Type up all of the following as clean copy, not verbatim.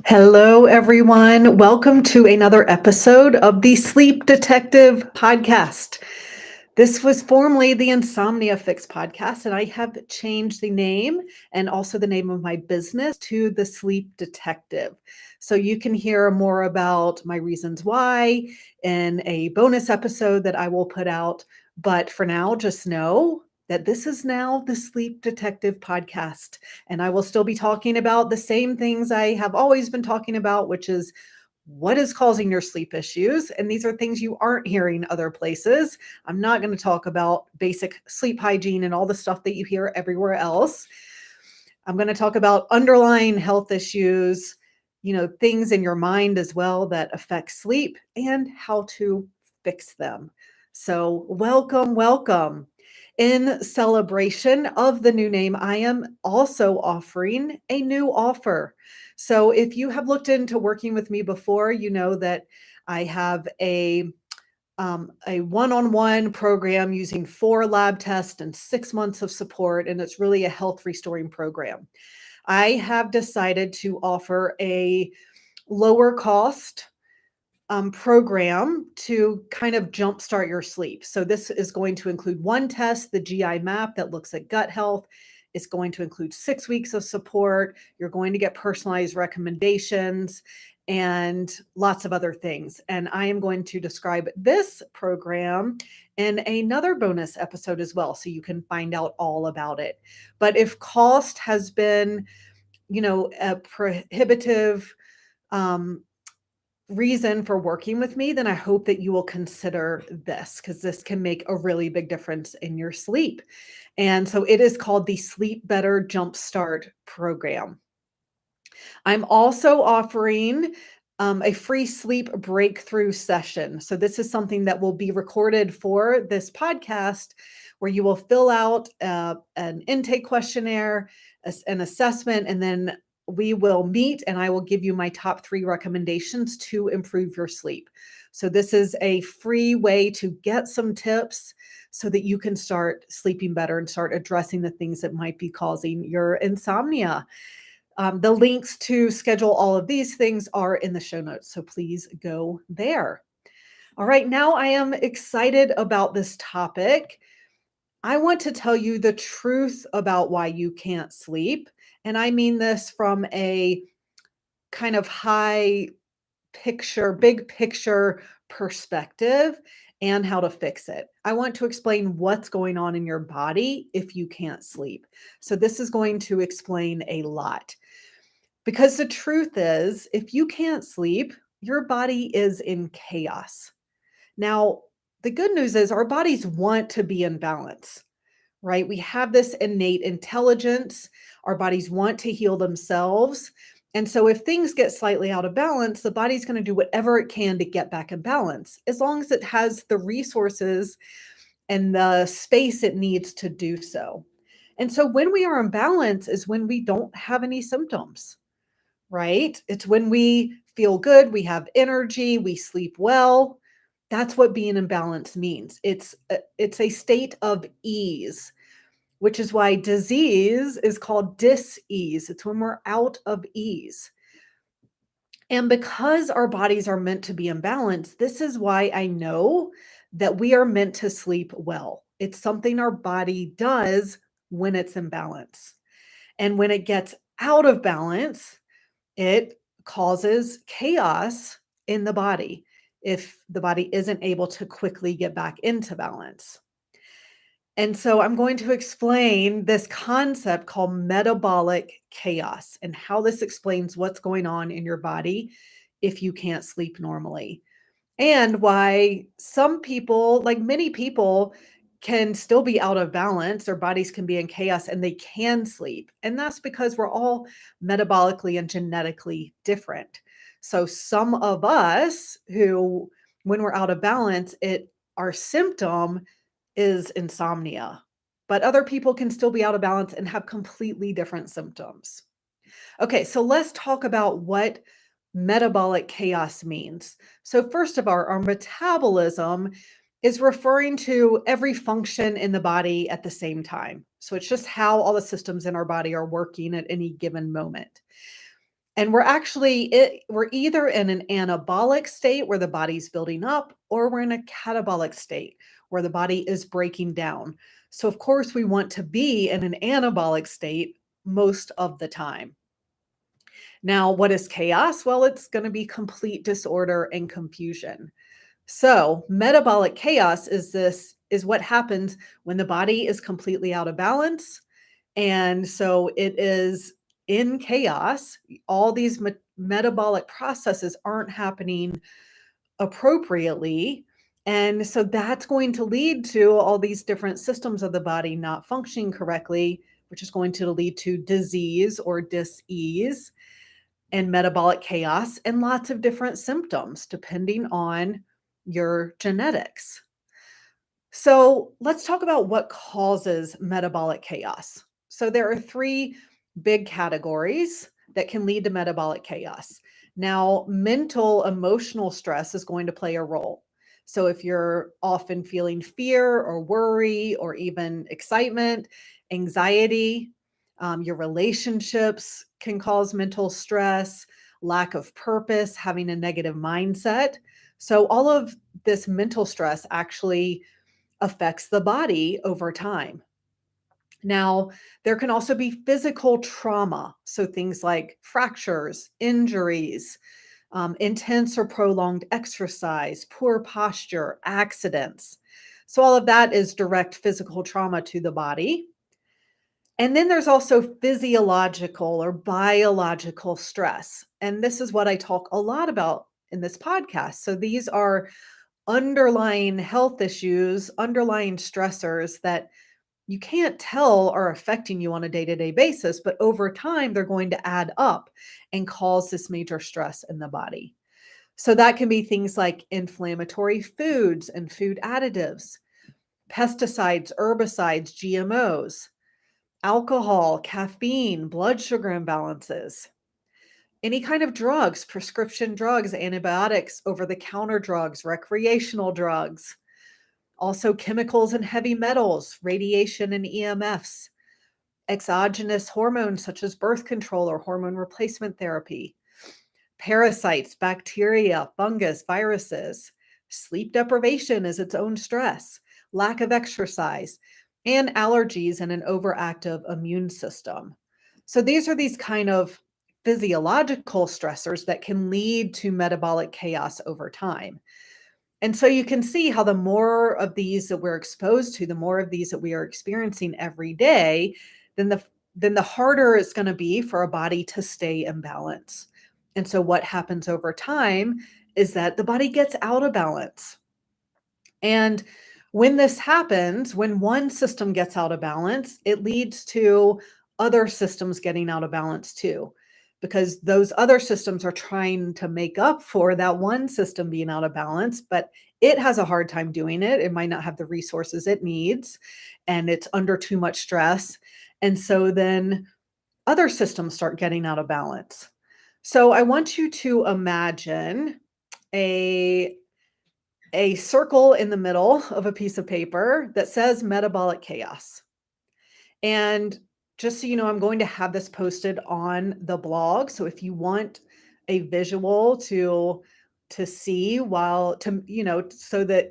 Hello, everyone. Welcome to another episode of the Sleep Detective podcast. This was formerly the Insomnia Fix podcast, and I have changed the name and also the name of my business to the Sleep Detective. So you can hear more about my reasons why in a bonus episode that I will put out. But for now, just know that this is now the Sleep Detective podcast. And I will still be talking about the same things I have always been talking about, which is what is causing your sleep issues. And these are things you aren't hearing other places. I'm not going to talk about basic sleep hygiene and all the stuff that you hear everywhere else. I'm going to talk about underlying health issues, things in your mind as well that affect sleep and how to fix them. So, welcome, welcome. In celebration of the new name, I am also offering a new offer. So, if you have looked into working with me before, you know that I have a one-on-one program using 4 lab tests and 6 months of support, and it's really a health restoring program. I have decided to offer a lower cost program to kind of jumpstart your sleep. So, this is going to include one test, the GI map that looks at gut health. It's going to include 6 weeks of support. You're going to get personalized recommendations and lots of other things. And I am going to describe this program in another bonus episode as well. So you can find out all about it. But if cost has been, a prohibitive, um, reason for working with me, then I hope that you will consider this because this can make a really big difference in your sleep. And so it is called the Sleep Better Jumpstart program. I'm also offering a free sleep breakthrough session. So, this is something that will be recorded for this podcast where you will fill out an intake questionnaire, an assessment, and then we will meet and I will give you my top 3 recommendations to improve your sleep. So, this is a free way to get some tips so that you can start sleeping better and start addressing the things that might be causing your insomnia. The links to schedule all of these things are in the show notes, so please go there. All right, now I am excited about this topic. I want to tell you the truth about why you can't sleep. And I mean this from a kind of big picture perspective and how to fix it. I want to explain what's going on in your body if you can't sleep. So, this is going to explain a lot. Because the truth is, if you can't sleep, your body is in chaos. Now, the good news is our bodies want to be in balance, right? We have this innate intelligence. Our bodies want to heal themselves. And so, if things get slightly out of balance, the body's going to do whatever it can to get back in balance, as long as it has the resources and the space it needs to do so. And so, when we are in balance, is when we don't have any symptoms, right? It's when we feel good, we have energy, we sleep well. That's what being in balance means. It's a state of ease, which is why disease is called dis-ease. It's when we're out of ease. And because our bodies are meant to be in balance, this is why I know that we are meant to sleep well. It's something our body does when it's in balance. And when it gets out of balance, it causes chaos in the body if the body isn't able to quickly get back into balance. And so I'm going to explain this concept called metabolic chaos and how this explains what's going on in your body if you can't sleep normally. And why some people, like many people, can still be out of balance. Their bodies can be in chaos and they can sleep. And that's because we're all metabolically and genetically different. So some of us who, when we're out of balance, our symptom is insomnia. But other people can still be out of balance and have completely different symptoms. Okay, so let's talk about what metabolic chaos means. So, first of all, our metabolism is referring to every function in the body at the same time. So, it's just how all the systems in our body are working at any given moment. And we're either in an anabolic state where the body's building up, or we're in a catabolic state where the body is breaking down. So of course we want to be in an anabolic state most of the time. Now, what is chaos? Well, it's going to be complete disorder and confusion. So, metabolic chaos is what happens when the body is completely out of balance, and so it is in chaos. All these metabolic processes aren't happening appropriately, and so that's going to lead to all these different systems of the body not functioning correctly, which is going to lead to disease or dis-ease and metabolic chaos and lots of different symptoms depending on your genetics. So let's talk about what causes metabolic chaos. So there are three big categories that can lead to metabolic chaos. Now, mental emotional stress is going to play a role. So if you're often feeling fear or worry or even excitement, anxiety, your relationships can cause mental stress, lack of purpose, having a negative mindset. So all of this mental stress actually affects the body over time. Now, there can also be physical trauma. So, things like fractures, injuries, intense or prolonged exercise, poor posture, accidents. So, all of that is direct physical trauma to the body. And then there's also physiological or biological stress. And this is what I talk a lot about in this podcast. So, these are underlying health issues, underlying stressors that you can't tell are affecting you on a day to day basis, but over time, they're going to add up and cause this major stress in the body. So that can be things like inflammatory foods and food additives, pesticides, herbicides, GMOs, alcohol, caffeine, blood sugar imbalances, any kind of drugs, prescription drugs, antibiotics, over the counter drugs, recreational drugs, also chemicals and heavy metals, radiation and EMFs, exogenous hormones such as birth control or hormone replacement therapy, parasites, bacteria, fungus, viruses. Sleep deprivation is its own stress, lack of exercise, and allergies and an overactive immune system. So these kind of physiological stressors that can lead to metabolic chaos over time. And so you can see how the more of these that we're exposed to, the more of these that we are experiencing every day, then the harder it's going to be for a body to stay in balance. And so what happens over time is that the body gets out of balance. And when this happens, when one system gets out of balance, it leads to other systems getting out of balance too, because those other systems are trying to make up for that one system being out of balance, but it has a hard time doing it. It might not have the resources it needs, and it's under too much stress. And so then other systems start getting out of balance. So I want you to imagine a a circle in the middle of a piece of paper that says metabolic chaos. And just so you know, I'm going to have this posted on the blog. So if you want a visual to see while to so that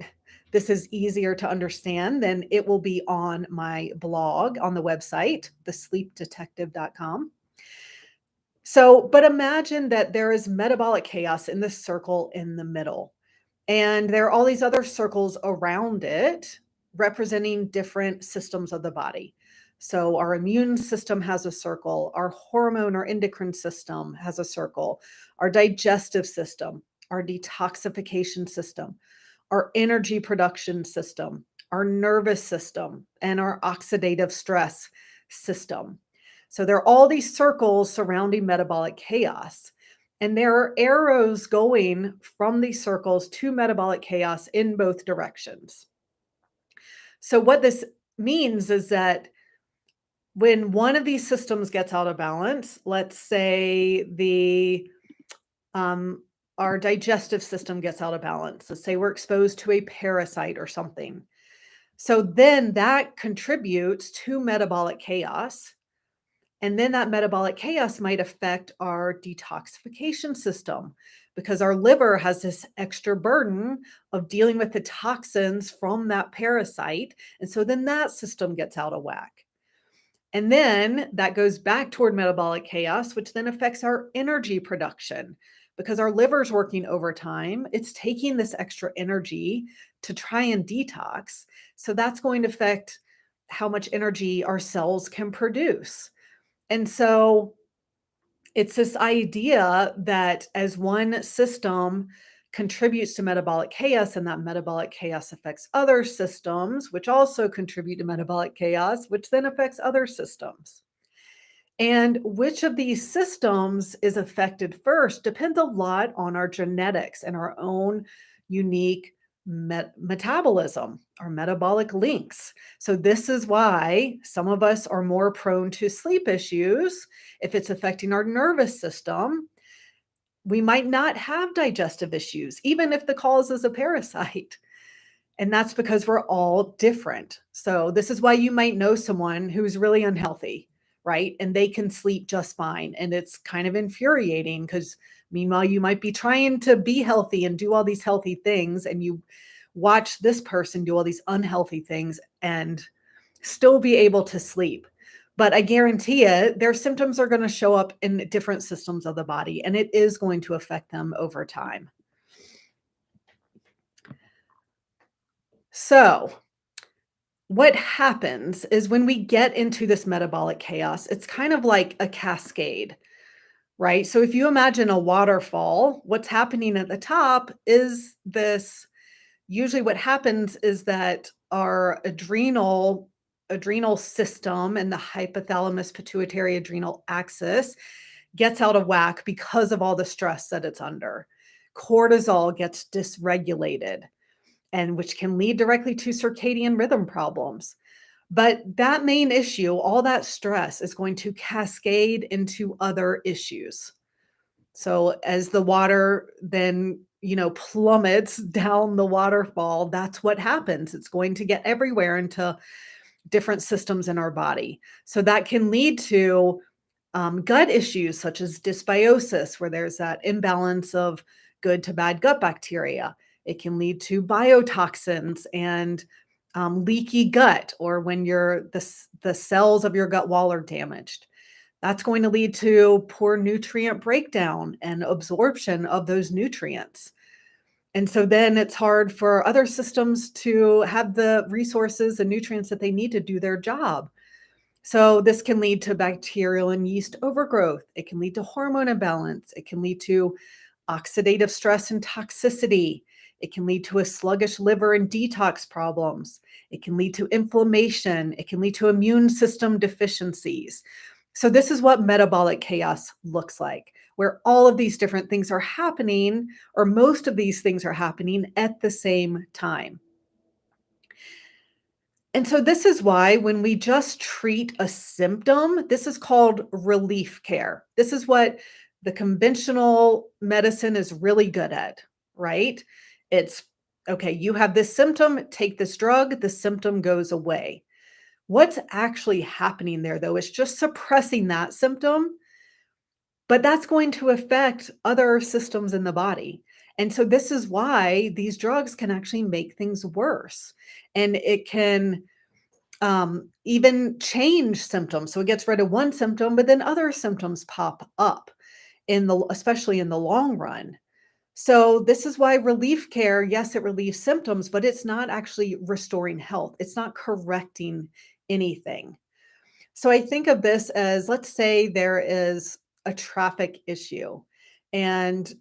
this is easier to understand, then it will be on my blog on the website, thesleepdetective.com. So, but imagine that there is metabolic chaos in the circle in the middle. And there are all these other circles around it representing different systems of the body. So our immune system has a circle, our hormone or endocrine system has a circle, our digestive system, our detoxification system, our energy production system, our nervous system, and our oxidative stress system. So there are all these circles surrounding metabolic chaos. And there are arrows going from these circles to metabolic chaos in both directions. So, what this means is that when one of these systems gets out of balance, let's say um, our digestive system gets out of balance. Let's say we're exposed to a parasite or something. So then that contributes to metabolic chaos. And then that metabolic chaos might affect our detoxification system because our liver has this extra burden of dealing with the toxins from that parasite. And so then that system gets out of whack. And then that goes back toward metabolic chaos, which then affects our energy production because our liver's working overtime. It's taking this extra energy to try and detox. So that's going to affect how much energy our cells can produce. And so it's this idea that as one system contributes to metabolic chaos, and that metabolic chaos affects other systems, which also contribute to metabolic chaos, which then affects other systems. And which of these systems is affected first depends a lot on our genetics and our own unique metabolism, our metabolic links. So, this is why some of us are more prone to sleep issues. If it's affecting our nervous system, we might not have digestive issues, even if the cause is a parasite. And that's because we're all different. So, this is why you might know someone who's really unhealthy, right? And they can sleep just fine. And it's kind of infuriating because meanwhile, you might be trying to be healthy and do all these healthy things. And you watch this person do all these unhealthy things and still be able to sleep. But I guarantee it, their symptoms are going to show up in different systems of the body, and it is going to affect them over time. So, what happens is when we get into this metabolic chaos, it's kind of like a cascade, right? So if you imagine a waterfall, what's happening at the top is this. Usually what happens is that our adrenal system and the hypothalamus pituitary adrenal axis gets out of whack because of all the stress that it's under. Cortisol gets dysregulated, and which can lead directly to circadian rhythm problems. But that main issue, all that stress is going to cascade into other issues. So as the water then, plummets down the waterfall, that's what happens. It's going to get everywhere into different systems in our body. So that can lead to gut issues such as dysbiosis, where there's that imbalance of good to bad gut bacteria. It can lead to biotoxins and leaky gut, or when the cells of your gut wall are damaged. That's going to lead to poor nutrient breakdown and absorption of those nutrients. And so then it's hard for other systems to have the resources and nutrients that they need to do their job. So this can lead to bacterial and yeast overgrowth. It can lead to hormone imbalance. It can lead to oxidative stress and toxicity. It can lead to a sluggish liver and detox problems. It can lead to inflammation. It can lead to immune system deficiencies. So this is what metabolic chaos looks like, where all of these different things are happening, or most of these things are happening at the same time. And so this is why when we just treat a symptom, this is called relief care. This is what the conventional medicine is really good at, right? It's okay, you have this symptom, take this drug, the symptom goes away. What's actually happening there, though, is just suppressing that symptom, but that's going to affect other systems in the body. And so this is why these drugs can actually make things worse. And it can even change symptoms. So it gets rid of one symptom, but then other symptoms pop up especially in the long run. So this is why relief care, yes, it relieves symptoms, but it's not actually restoring health. It's not correcting anything. So I think of this as, let's say there is a traffic issue and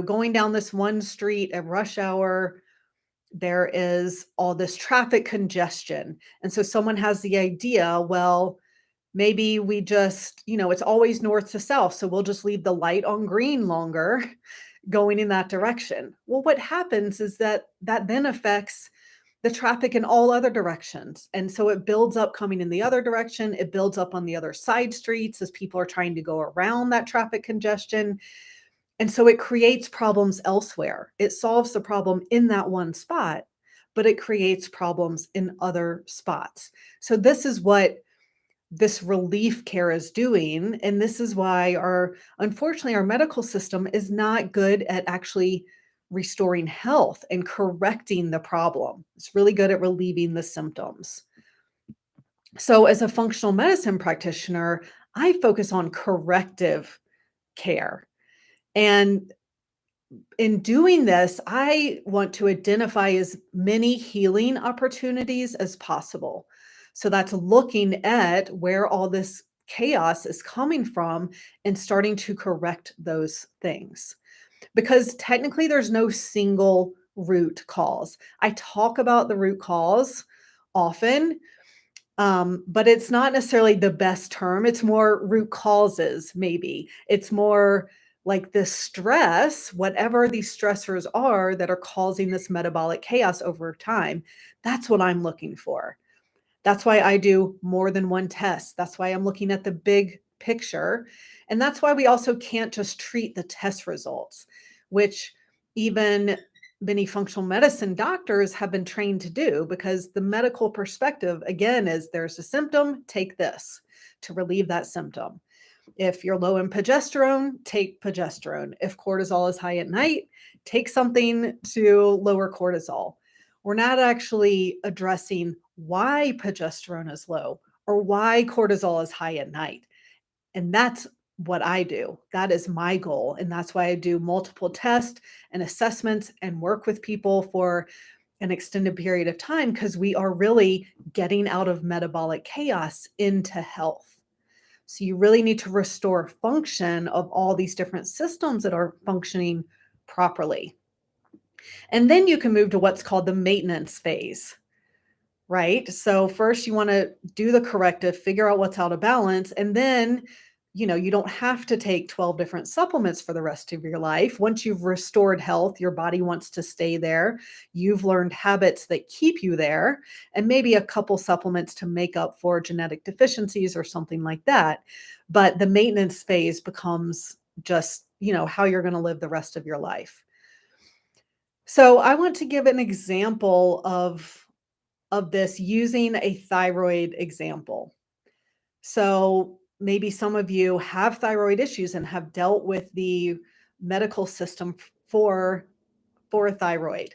going down this one street at rush hour, there is all this traffic congestion. And so someone has the idea, well, maybe we just, it's always north to south. So we'll just leave the light on green longer going in that direction. Well, what happens is that then affects the traffic in all other directions. And so it builds up coming in the other direction. It builds up on the other side streets as people are trying to go around that traffic congestion. And so it creates problems elsewhere. It solves the problem in that one spot, but it creates problems in other spots. So this is what this relief care is doing. And this is why unfortunately, our medical system is not good at actually restoring health and correcting the problem. It's really good at relieving the symptoms. So, as a functional medicine practitioner, I focus on corrective care. And in doing this, I want to identify as many healing opportunities as possible. So that's looking at where all this chaos is coming from and starting to correct those things. Because technically, there's no single root cause. I talk about the root cause often, but it's not necessarily the best term. It's more root causes, maybe. It's more like the stress, whatever these stressors are that are causing this metabolic chaos over time. That's what I'm looking for. That's why I do more than one test. That's why I'm looking at the big picture. And that's why we also can't just treat the test results, which even many functional medicine doctors have been trained to do, because the medical perspective, again, is there's a symptom, take this to relieve that symptom. If you're low in progesterone, take progesterone. If cortisol is high at night, take something to lower cortisol. We're not actually addressing why progesterone is low or why cortisol is high at night. And that's what I do. That is my goal. And that's why I do multiple tests and assessments and work with people for an extended period of time, because we are really getting out of metabolic chaos into health. So you really need to restore function of all these different systems that are functioning properly. And then you can move to what's called the maintenance phase, right? So first you want to do the corrective, figure out what's out of balance, and then you don't have to take 12 different supplements for the rest of your life. Once you've restored health, your body wants to stay there. You've learned habits that keep you there, and maybe a couple supplements to make up for genetic deficiencies or something like that. But the maintenance phase becomes just, how you're going to live the rest of your life. So I want to give an example of this using a thyroid example. So maybe some of you have thyroid issues and have dealt with the medical system for thyroid.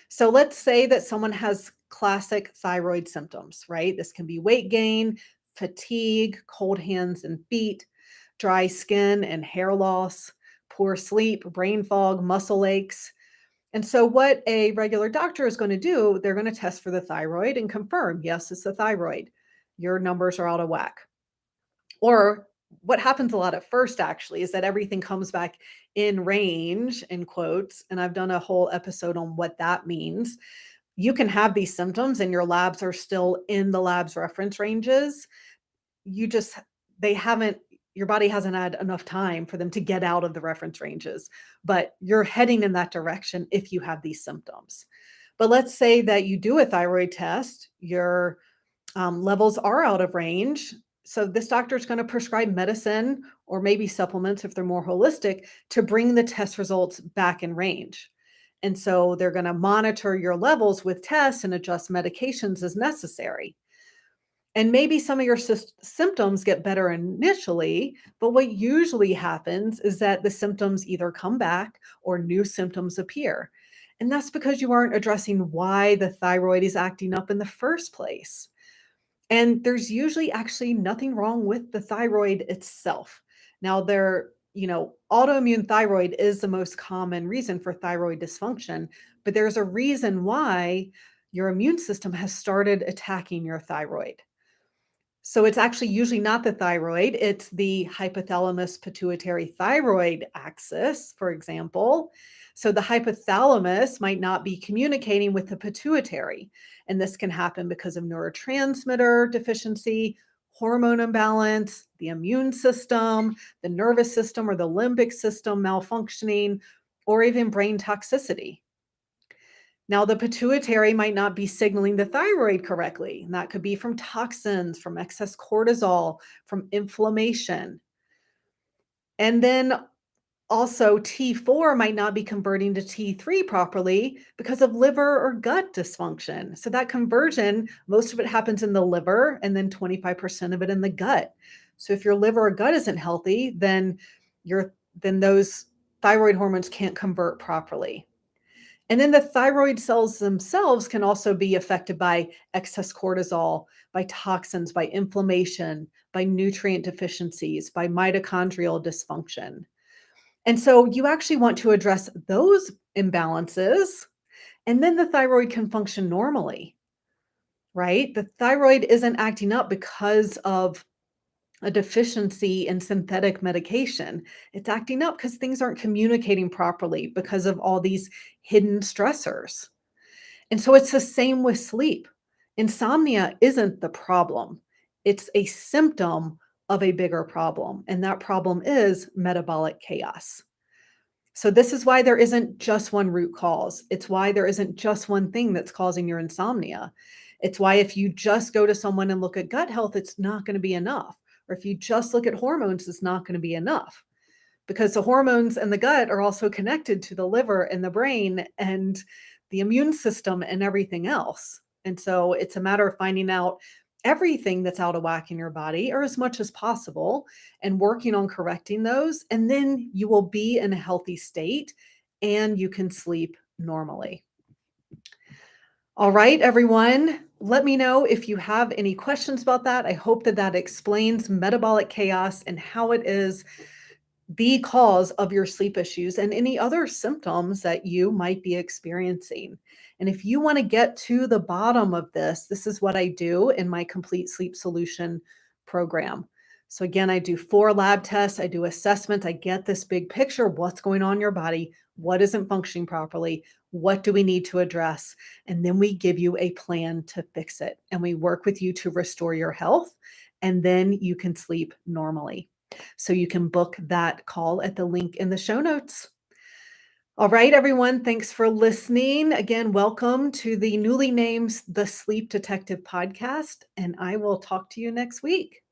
So let's say that someone has classic thyroid symptoms, right? This can be weight gain, fatigue, cold hands and feet, dry skin and hair loss, poor sleep, brain fog, muscle aches. And so, what a regular doctor is going to do, they're going to test for the thyroid and confirm, yes, it's the thyroid. Your numbers are out of whack. Or what happens a lot at first, actually, is that everything comes back in range, in quotes. And I've done a whole episode on what that means. You can have these symptoms and your labs are still in the lab's reference ranges. You just, they haven't, your body hasn't had enough time for them to get out of the reference ranges, but you're heading in that direction if you have these symptoms. But let's say that you do a thyroid test, your levels are out of range. So this doctor is going to prescribe medicine or maybe supplements if they're more holistic to bring the test results back in range. And so they're going to monitor your levels with tests and adjust medications as necessary. And maybe some of your symptoms get better initially, but what usually happens is that the symptoms either come back or new symptoms appear. And that's because you aren't addressing why the thyroid is acting up in the first place. And there's usually actually nothing wrong with the thyroid itself. Now, autoimmune thyroid is the most common reason for thyroid dysfunction, but there's a reason why your immune system has started attacking your thyroid. So it's actually usually not the thyroid, it's the hypothalamus pituitary thyroid axis, for example. So the hypothalamus might not be communicating with the pituitary, and this can happen because of neurotransmitter deficiency, hormone imbalance, the immune system, the nervous system or the limbic system malfunctioning, or even brain toxicity. Now, the pituitary might not be signaling the thyroid correctly. And that could be from toxins, from excess cortisol, from inflammation. And then Also, T4 might not be converting to T3 properly because of liver or gut dysfunction. So, that conversion, most of it happens in the liver and then 25% of it in the gut. So, if your liver or gut isn't healthy, then those thyroid hormones can't convert properly. And then the thyroid cells themselves can also be affected by excess cortisol, by toxins, by inflammation, by nutrient deficiencies, by mitochondrial dysfunction. And so you actually want to address those imbalances, and then the thyroid can function normally, right? The thyroid isn't acting up because of a deficiency in synthetic medication. It's acting up because things aren't communicating properly because of all these hidden stressors. And so it's the same with sleep. Insomnia isn't the problem, it's a symptom of a bigger problem. And that problem is metabolic chaos. So this is why there isn't just one root cause. It's why there isn't just one thing that's causing your insomnia. It's why if you just go to someone and look at gut health, it's not going to be enough. Or if you just look at hormones, it's not going to be enough because the hormones and the gut are also connected to the liver and the brain and the immune system and everything else. And so it's a matter of finding out everything that's out of whack in your body or as much as possible and working on correcting those. And then you will be in a healthy state and you can sleep normally. All right, everyone. Let me know if you have any questions about that. I hope that that explains metabolic chaos and how it is the cause of your sleep issues and any other symptoms that you might be experiencing. And if you want to get to the bottom of this, this is what I do in my complete sleep solution program. So, again, I do 4 lab tests, I do assessments, I get this big picture what's going on in your body, what isn't functioning properly, what do we need to address? And then we give you a plan to fix it. And we work with you to restore your health, and then you can sleep normally. So you can book that call at the link in the show notes. All right, everyone. Thanks for listening. Again, welcome to the newly named The Sleep Detective podcast, and I will talk to you next week.